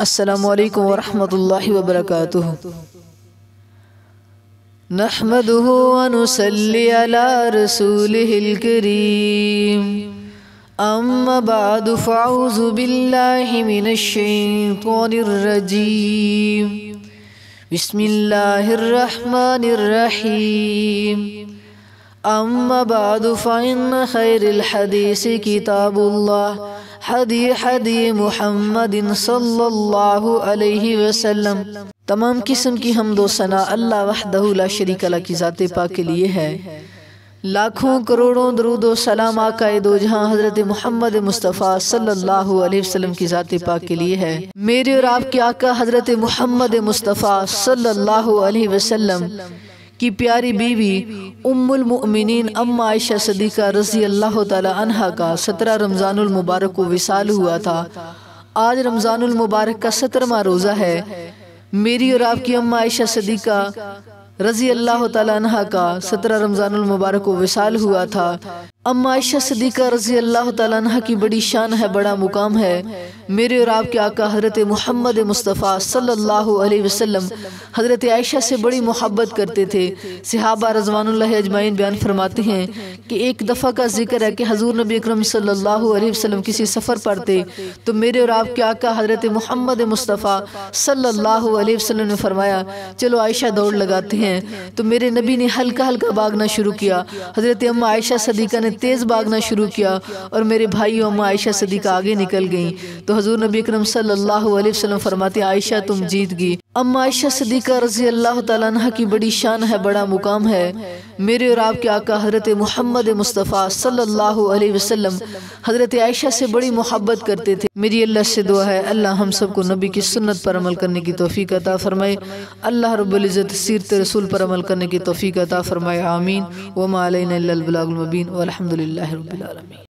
السلام علیکم ورحمۃ اللہ وبرکاتہ۔ نحمده ونصلی علی رسولہ الکریم، اما بعد فاعوذ باللہ من الشیطان الرجیم، بسم اللہ الرحمن الرحیم۔ اما بعد فإن خیر الحدیث کتاب اللہ حدی محمد صلی اللہ علیہ وسلم۔ تمام قسم کی حمد و ثنا اللہ وحدہ لا شریک لہ کی ذات پاک کے لیے ہے۔ لاکھوں کروڑوں درود و سلام آقا دو جہاں حضرت محمد مصطفیٰ صلی اللہ علیہ وسلم کی ذات پاک کے لیے ہے۔ میرے اور آپ کے آقا حضرت محمد مصطفیٰ صلی اللہ علیہ وسلم کی پیاری بیوی ام المؤمنین اما عائشہ صدیقہ رضی اللہ تعالی عنہ کا 17 رمضان المبارک کو وصال ہوا تھا۔ آج رمضان المبارک کا 17واں روزہ ہے۔ میری اور آپ کی اما عائشہ صدیقہ رضی اللہ تعالی عنہ کا 17 رمضان المبارک کو وصال ہوا تھا۔ اما عائشہ صدیقہ رضی اللہ تعالی عنہ کی بڑی شان ہے، بڑا مقام ہے۔ میرے اور آپ کے آقا حضرت محمد مصطفیٰ صلی اللہ علیہ وسلم حضرت عائشہ سے بڑی محبت کرتے تھے۔ صحابہ رضوان اللہ اجمعین بیان فرماتے ہیں کہ ایک دفعہ کا ذکر ہے کہ حضور نبی اکرم صلی اللہ علیہ وسلم کسی سفر پر تھے تو میرے اور آپ کے آقا حضرت محمد مصطفیٰ صلی اللہ علیہ وسلم نے فرمایا چلو عائشہ دوڑ لگاتے ہیں، تو میرے نبی نے ہلکا ہلکا بھاگنا شروع کیا۔ حضرت اما عائشہ صدیقہ نے تیز بھاگنا شروع کیا اور میرے بھائی اما عائشہ صدیقہ آگے نکل گئیں، تو حضور نبی اکرم صلی اللہ علیہ وسلم فرماتے ہیں عائشہ تم جیت گئی۔ اما عائشہ صدیقہ رضی اللہ تعالیٰ عنہ کی بڑی شان ہے، بڑا مقام ہے۔ میرے اور آپ کے آقا حضرت محمد مصطفیٰ صلی اللہ علیہ وسلم حضرت عائشہ سے بڑی محبت کرتے تھے۔ میری اللہ سے دعا ہے اللہ ہم سب کو نبی کی سنت پر عمل کرنے کی توفیق عطا فرمائے۔ اللہ رب العزت سیرت رسول پر عمل کرنے کی توفیق عطا فرمائے، آمین۔ وما علینا الا البلاغ المبین والحمد للہ رب العالمین۔